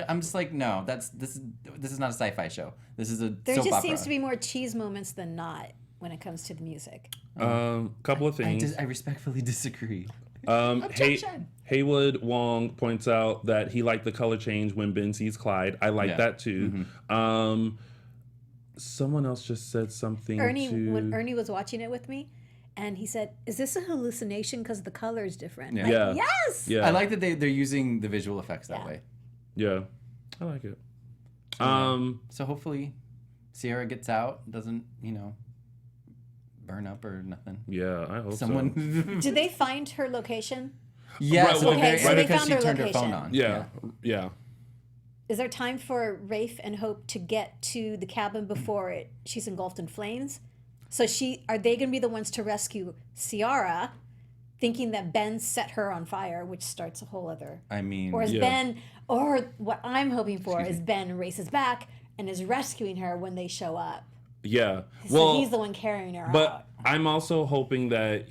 I'm just like, no, this is not a sci-fi show. This is a There soap just opera. seems to be more cheese moments than not when it comes to the music. Couple of things. I respectfully disagree. Haywood Wong points out that he liked the color change when Ben sees Clyde. I like that too. Someone else just said something. When Ernie was watching it with me, and he said, "Is this a hallucination because the color is different?" Yeah. Like, Yeah. yes. Yeah. I like that they're using the visual effects that way. Yeah. I like it. So hopefully, Sierra gets out, doesn't burn up or nothing. Yeah, I hope so. Someone. Did they find her location? Yeah. Right, So well, they're okay, so they because found she her turned her location. phone on. Yeah. Is there time for Rafe and Hope to get to the cabin before she's engulfed in flames? So are they going to be the ones to rescue Ciara, thinking that Ben set her on fire, which starts a whole other. I mean, Or is Ben, or what I'm hoping for is Ben races back and is rescuing her when they show up. Yeah. So he's the one carrying her But out. I'm also hoping that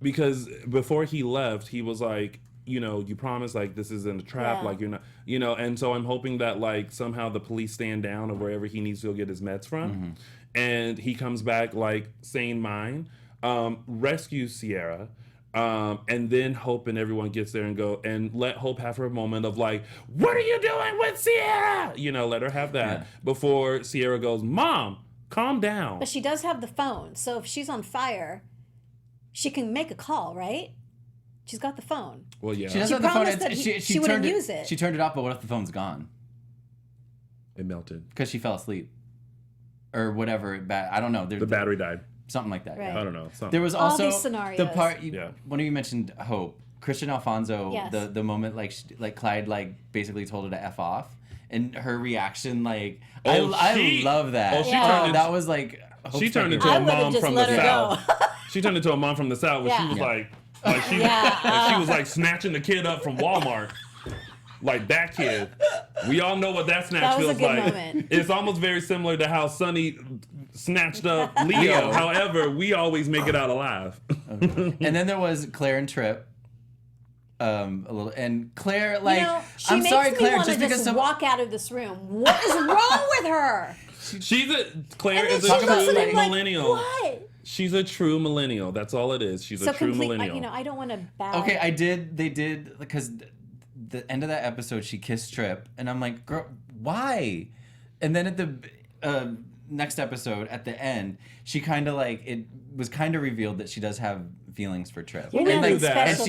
because before he left, he was like, you promised like this isn't a trap, Yeah. like you're not, and so I'm hoping that like somehow the police stand down or wherever he needs to go get his meds from, and he comes back like sane mind, rescues Sierra, and then Hope and everyone gets there and go and let Hope have her moment of like, what are you doing with Sierra? Let her have that before Sierra goes, Mom, calm down. But she does have the phone, so if she's on fire, she can make a call, right? She's got the phone. Well, yeah, she does She have the phone. promised that she wouldn't use it. She turned it off, but what if the phone's gone? it melted. Because she fell asleep. Or whatever. I don't know. The battery died. Something like that. Right. I don't know. Something. There was All also these scenarios. the part. Yeah. One of you mentioned Hope. Christian Alfonso. Yes. The moment like Clyde like basically told her to F off, and her reaction like I love that. Oh, she turned that was like. She turned into I a would've mom just from let the her south. go. She turned into a mom from the south where she was like she was like snatching the kid up from Walmart. Like that kid. We all know what that snatch That was a feels good like. moment. It's almost very similar to how Sonny snatched up Leo. However, we always make it out alive. And then there was Claire and Trip. A little, and Claire like she I'm makes sorry, me Claire, want to just because walk out of this room. What is wrong with her? Claire And is then a she true looks at him like, millennial. what? She's a true millennial. That's all it is. She's a true millennial. I don't want to bad. Okay, they did because the end of that episode she kissed Trip, and I'm like, girl, why? And then at the next episode at the end, she kind of like it was kind of revealed that she does have feelings for Trip. You're not like, that. and special,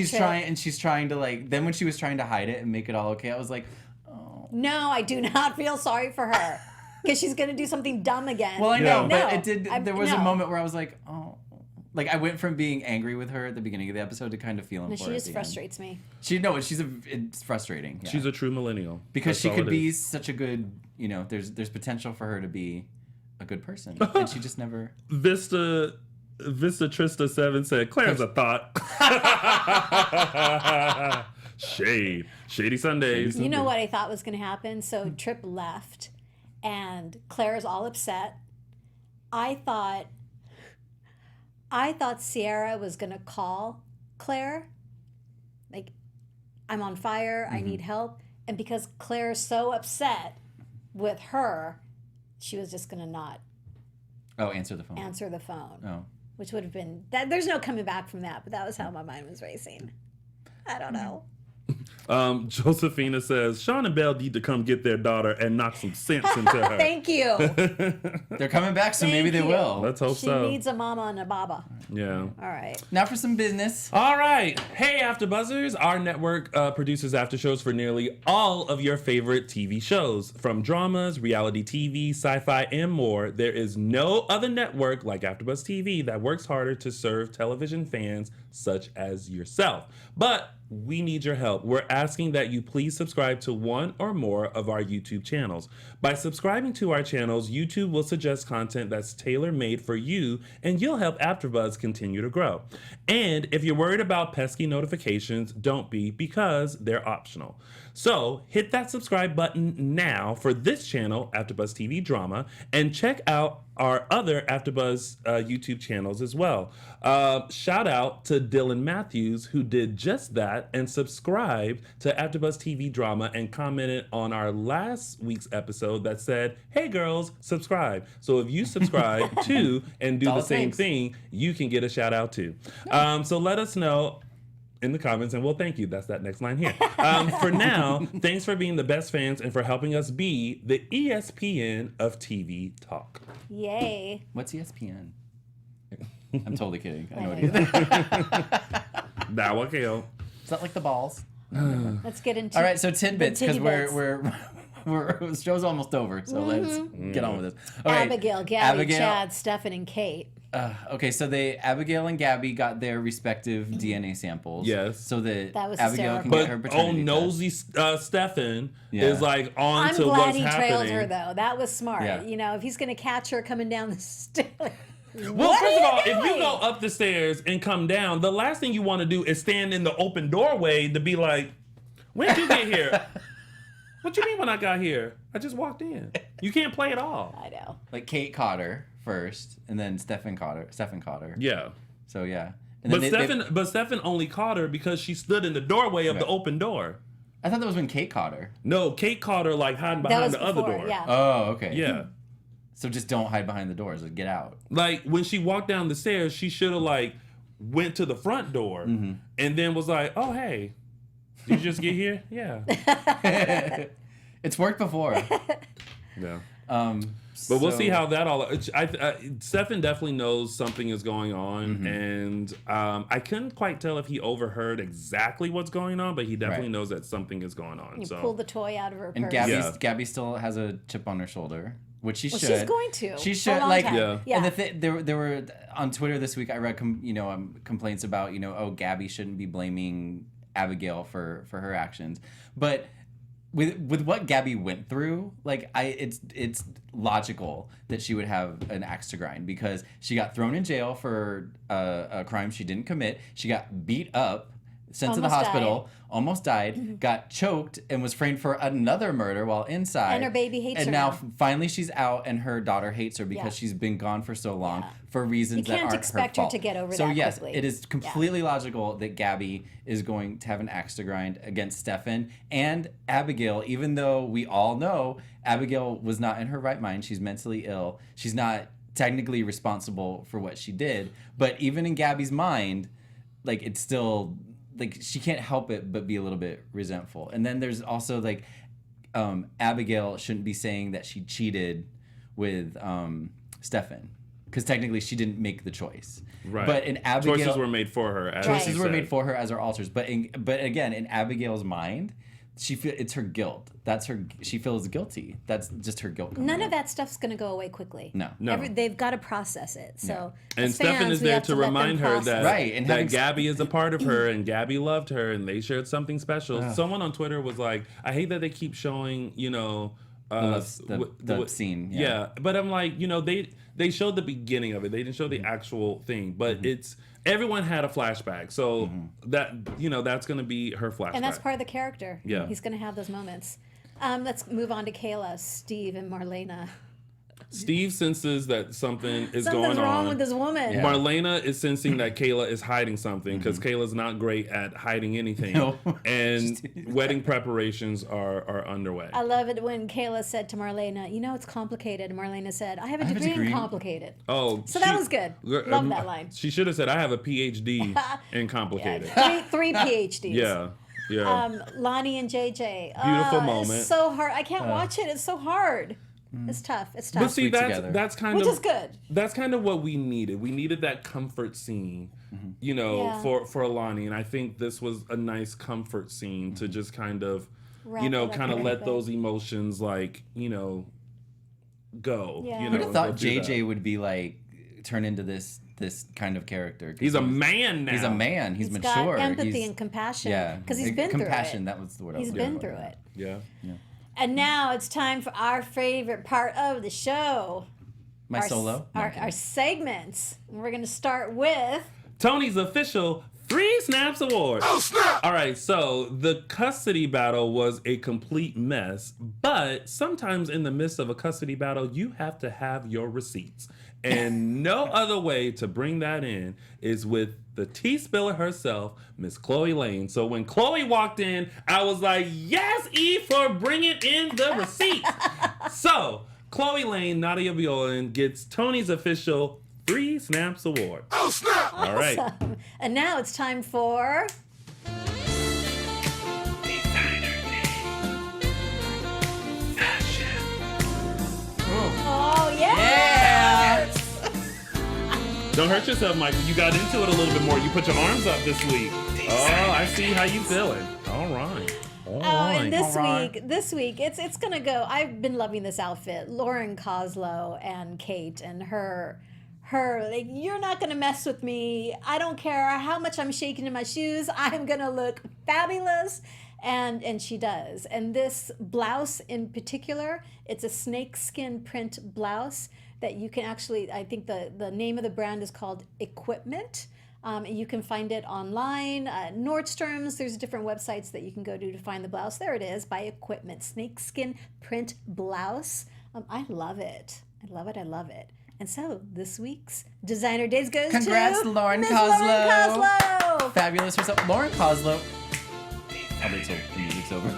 she's trying to like. Then when she was trying to hide it and make it all okay, I was like, oh. No, I do not feel sorry for her because she's gonna do something dumb again. Well, I know, No, but it did. There was a no. moment where I was like, oh. Like I went from being angry with her at the beginning of the episode to kind of feeling No, for she her. just at the end. frustrates me. It's frustrating. Yeah. She's a true millennial. Because That's she all could it be is. such a good, there's potential for her to be a good person, and she just never. Vista Trista 7 said, Claire's a thought. Shady Sundays. You know what I thought was going to happen? So Trip left, and Claire's all upset. I thought Sierra was going to call Claire, like, I'm on fire, I need help. And because Claire's so upset with her, she was just going to not Answer the phone. answer the phone, Oh. which would have been, there's no coming back from that, but that was how my mind was racing. I don't know. Josephina says, Sean and Belle need to come get their daughter and knock some sense into her. Thank you. They're coming back, so maybe they Thank you. will. Let's hope She so. needs a mama and a baba. Yeah. All right. Now for some business. All right. Hey, AfterBuzzers. Our network produces after shows for nearly all of your favorite TV shows. From dramas, reality TV, sci-fi, and more, there is no other network like AfterBuzz TV that works harder to serve television fans such as yourself. But we need your help. We're asking that you please subscribe to one or more of our YouTube channels. By subscribing to our channels, YouTube will suggest content that's tailor-made for you, and you'll help AfterBuzz continue to grow. And if you're worried about pesky notifications, don't be, because they're optional. So hit that subscribe button now for this channel, AfterBuzz TV Drama, and check out our other AfterBuzz YouTube channels as well. Shout out to Dylan Matthews, who did just that and subscribed to AfterBuzz TV Drama and commented on our last week's episode that said, "Hey girls, subscribe." So if you subscribe to and do the same thing, you can get a shout out too. So let us know in the comments, and we'll thank you. That's that next line here. For now, thanks for being the best fans and for helping us be the ESPN of TV talk. Yay. What's ESPN? I'm totally kidding. I know what it is. That will kill. Is that like the balls? Let's get into All right, so tidbits, because tidbits. we're the show's almost over, so let's get on with this. Okay, Abigail, Gabby, Chad, Stefan, and Kate. Okay, so Abigail and Gabby got their respective DNA samples. Yes. So that was Abigail can hysterical. get her paternity nosy Yeah. Stefan is like on I'm to glad what's he happening. trailed her, though. That was smart. Yeah. You know, if he's going to catch her coming down the stairs. Well, first of all, if you go up the stairs and come down, the last thing you want to do is stand in the open doorway to be like, "When did you get here?" What you mean when I got here? I just walked in. You can't play at all. I know. Like Kate caught her first, and then Stefan caught her. Yeah. So yeah. And But then Stefan only caught her because she stood in the doorway of the open door. I thought that was when Kate caught her. No, Kate caught her like hiding That behind was the before, other door. yeah. Oh, okay. Yeah. So just don't hide behind the doors. Like, get out. Like when she walked down the stairs, she should have like went to the front door and then was like, "Oh hey, did you just get here?" Yeah. It's worked before. Yeah. But we'll see how that all. Stefan definitely knows something is going on, and I couldn't quite tell if he overheard exactly what's going on, but he definitely knows that something is going on. You So pulled the toy out of her And purse. Gabby still has a chip on her shoulder, which she should. She's going to. She For a should. long Like, time. Yeah. And there were on Twitter this week. I read complaints about oh, Gabby shouldn't be blaming Abigail for her actions, but. With what Gabby went through, like it's logical that she would have an axe to grind because she got thrown in jail for a crime she didn't commit. She got beat up, sent to the hospital, almost died, got choked, and was framed for another murder while inside. And her baby hates her And now now. finally she's out, and her daughter hates her because she's been gone for so long for reasons that can't aren't expect her her fault. to get over so that yes, quickly. it is completely logical that Gabby is going to have an axe to grind against Stefan and Abigail, even though we all know Abigail was not in her right mind. She's mentally ill. She's not technically responsible for what she did. But even in Gabby's mind, like it's still like she can't help it but be a little bit resentful. And then there's also like Abigail shouldn't be saying that she cheated with Stefan. Because technically she didn't make the choice. Right. But in Abigail, choices were made for her. As choices she were said. made for her as her alters. But again, in Abigail's mind, it's her guilt. She feels guilty. That's just her guilt. None of that stuff's going to go away quickly. No. They've got to process it. So, And as Stefan fans, is we there have to let them remind her process that, it. Right, and that having- Gabby is a part of her and Gabby loved her and they shared something special. Someone on Twitter was like, I hate that they keep showing, the scene. Yeah. But I'm like, they showed the beginning of it. They didn't show the actual thing. But it's everyone had a flashback. So that's going to be her flashback. And that's part of the character. Yeah. He's going to have those moments. Let's move on to Kayla, Steve, and Marlena. Steve senses that something is Something's going wrong on. with this woman. Yeah. Marlena is sensing that Kayla is hiding something because Kayla's not great at hiding anything. No. And wedding preparations are underway. I love it when Kayla said to Marlena, it's complicated. And Marlena said, I have a degree in complicated. Oh, So that was good. Love that line. She should have said, I have a PhD in complicated. Three PhDs. Yeah. Lonnie and JJ. Beautiful moment. It's so hard. I can't watch it. It's so hard. It's tough. It's tough. But see, together. that's kind Which of is good. That's kind of what we needed. We needed that comfort scene, Yeah. for Alani, and I think this was a nice comfort scene to just kind of, Wrap it up kind of a let bit. those emotions go. Yeah. Who'd have thought do that. JJ would be like turn into this kind of character? 'Cause He's a man now. He's a man. He's He's mature. got empathy He's- and compassion. Yeah, Because he's been through it. compassion. That was the word. I was He's looking been for. through it. Yeah. And now it's time for our favorite part of the show. My our, solo. No, I'm Our kidding. segments. We're going to start with... Tony's official Free Snaps Award. Oh, snap! All right, so the custody battle was a complete mess, but sometimes in the midst of a custody battle, you have to have your receipts. And no other way to bring that in is with the tea spiller herself, Miss Chloe Lane. So when Chloe walked in, I was like, yes, E, for bringing in the receipts. So Chloe Lane, Nadia Violan, gets Tony's official Free Snaps Award. Oh, snap! All right. Awesome. And now it's time for... Oh, yeah! Don't hurt yourself, Michael. You got into it a little bit more. You put your arms up this week. Oh, I see how you feeling. All right. And this week, it's gonna go. I've been loving this outfit. Lauren Koslow and Kate and her, like, you're not gonna mess with me. I don't care how much I'm shaking in my shoes. I'm gonna look fabulous. And she does. And this blouse in particular, it's a snakeskin print blouse that you can actually, I think the name of the brand is called Equipment. And you can find it online, Nordstrom's. There's different websites that you can go to find the blouse. There it is, by Equipment, snakeskin print blouse. I love it. I love it. I love it. And so this week's Designer Days goes Congrats, to Lauren Miss Koslow. Lauren Koslow. Fabulous herself. Lauren Koslow. I'll wait till the music's over.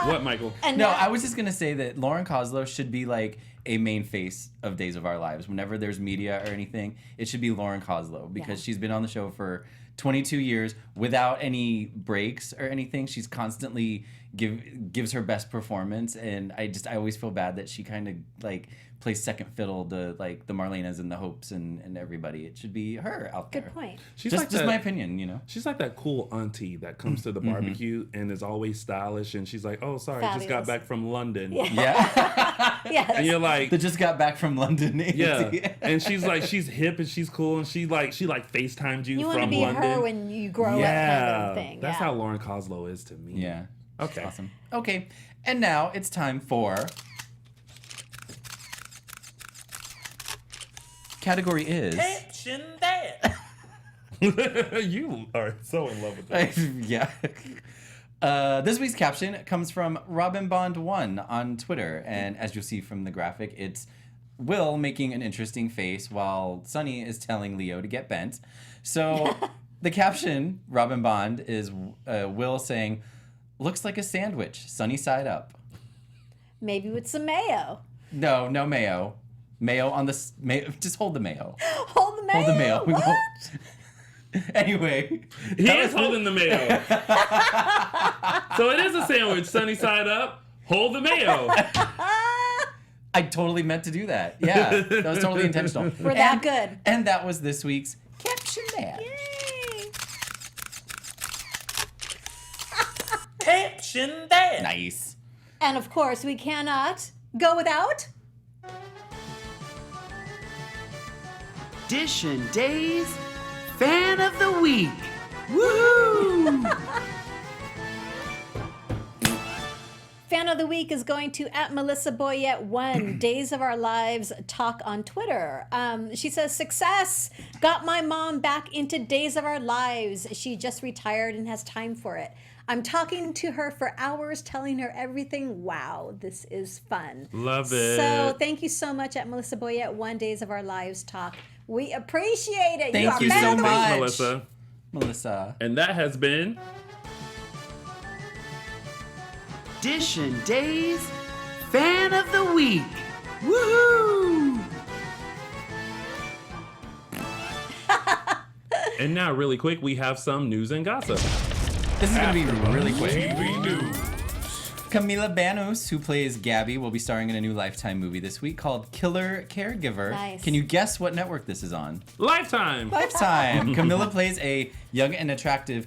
What, Michael? And No, now- I was just going to say that Lauren Koslow should be like a main face of Days of Our Lives. Whenever there's media or anything, it should be Lauren Koslow because she's been on the show for 22 years without any breaks or anything. She's constantly gives her best performance, and I always feel bad that she kind of like plays second fiddle to like the Marlenas and the Hopes and everybody. It should be her out there. Good point. She's Just, like just that, my opinion, you know. She's like that cool auntie that comes to the barbecue and is always stylish, and she's like, "Oh, sorry, just got Fabulous. back from London." Yeah. Yes. And you're like, That just got back from London. yeah. And she's like, she's hip and she's cool, and she FaceTimed you You want to from be London. her when you grow up, kind of thing. That's how Lauren Koslow is to me. Yeah. Okay. Awesome. Okay. And now it's time for category is You are so in love with this. yeah. This week's caption comes from Robin Bond 1 on Twitter, and as you'll see from the graphic, it's Will making an interesting face while Sonny is telling Leo to get bent. So the caption, Robin Bond, is Will saying, "Looks like a sandwich, sunny side up." Maybe with some mayo. No mayo. Mayo on the mayo. Just hold the mayo. Hold the mayo. Hold the mayo. We What? won't- Anyway, He is holding the mayo. So it is a sandwich, sunny side up. Hold the mayo. I totally meant to do that. Yeah, that was totally intentional. We're that good. And that was this week's caption that. Yay. Caption that. Nice. And of course, we cannot go without. Dishin Days Fan of the Week. Woohoo! Fan of the week is going to @MelissaBoyette1 Days of Our Lives talk on Twitter. She says, "Success! Got my mom back into Days of Our Lives. She just retired and has time for it. I'm talking to her for hours, telling her everything. Wow, this is fun." Love it. So thank you so much @MelissaBoyette1 Days of Our Lives talk. We appreciate it. Thank are you fan so of the week. much. Melissa. Melissa. And that has been Dishin Days Fan of the Week. Woohoo! And now, really quick, we have some news and gossip. This is going to be really quick. TV news. Camila Banus, who plays Gabby, will be starring in a new Lifetime movie this week called Killer Caregiver. Nice. Can you guess what network this is on? Lifetime. Lifetime. Camilla plays a young and attractive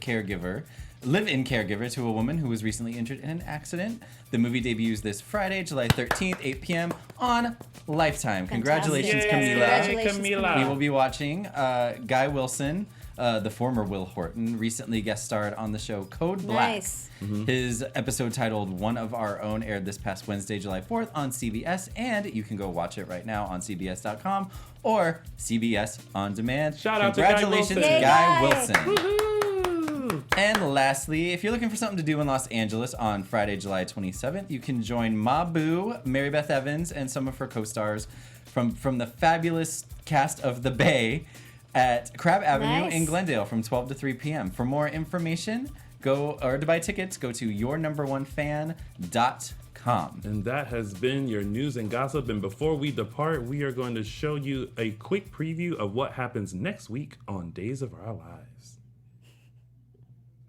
live-in caregiver to a woman who was recently injured in an accident. The movie debuts this Friday, July 13th, 8 p.m. on Lifetime. Congratulations, Fantastic. Camila. Congratulations, Camila. We will be watching Guy Wilson, the former Will Horton, recently guest starred on the show Code Black. Nice. His episode titled One of Our Own aired this past Wednesday, July 4th on CBS, and you can go watch it right now on CBS.com or CBS On Demand. Shout out to Guy Congratulations Wilson. to Guy Yay. Wilson. Woohoo! And lastly, if you're looking for something to do in Los Angeles on Friday, July 27th, you can join Mabu, Mary Beth Evans, and some of her co-stars from the fabulous cast of The Bay at Crab Avenue Nice. in Glendale from 12 to 3 p.m. For more information, to buy tickets, go to yournumberonefan.com. And that has been your news and gossip. And before we depart, we are going to show you a quick preview of what happens next week on Days of Our Lives.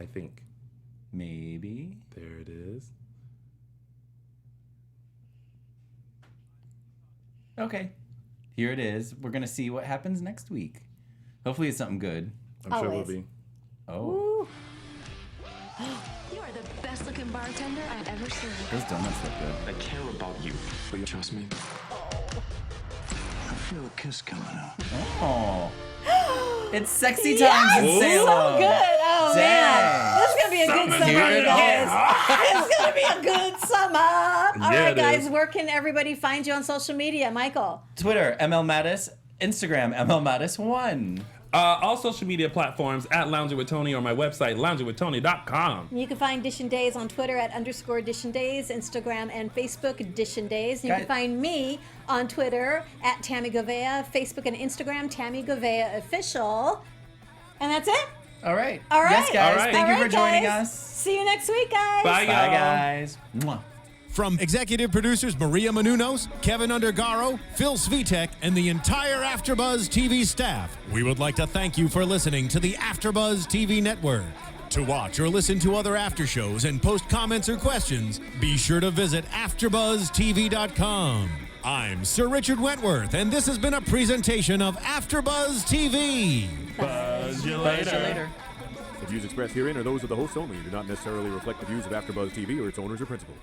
I think. Maybe. There it is. Okay. Here it is. We're going to see what happens next week. Hopefully it's something good. I'm sure it will Always. be. Oh, Ooh. You are the best looking bartender I've ever seen. those donuts look good. I care about you. Will you trust me? I feel a kiss coming up. Oh. It's sexy times Yes! in Salem. So good. Oh, man. Dang. This is going to be a good summer, Here you it guys. It's going to be a good summer. All Yeah, right, it guys. is. Where can everybody find you on social media? Michael. Twitter, ML Mattis. Instagram, ML Mattis1. All social media platforms at Lounging with Tony or my website, loungingwithtony.com. You can find Dishin Days on Twitter at _Dishin Days, Instagram and Facebook, Dishin Days. You Guys- can find me on Twitter at Tammy Govea, Facebook and Instagram, Tammy Govea Official. And that's it. All right. All right. Yes, guys. All right. Thank you All for right, joining guys. us. See you next week, guys. Bye, Bye, y'all. guys. Mwah. From executive producers Maria Menounos, Kevin Undergaro, Phil Svitek, and the entire AfterBuzz TV staff, we would like to thank you for listening to the AfterBuzz TV network. To watch or listen to other after shows and post comments or questions, be sure to visit AfterBuzzTV.com. I'm Sir Richard Wentworth, and this has been a presentation of AfterBuzz TV. Buzz you See you later. The views expressed herein are those of the hosts only and do not necessarily reflect the views of AfterBuzz TV or its owners or principals.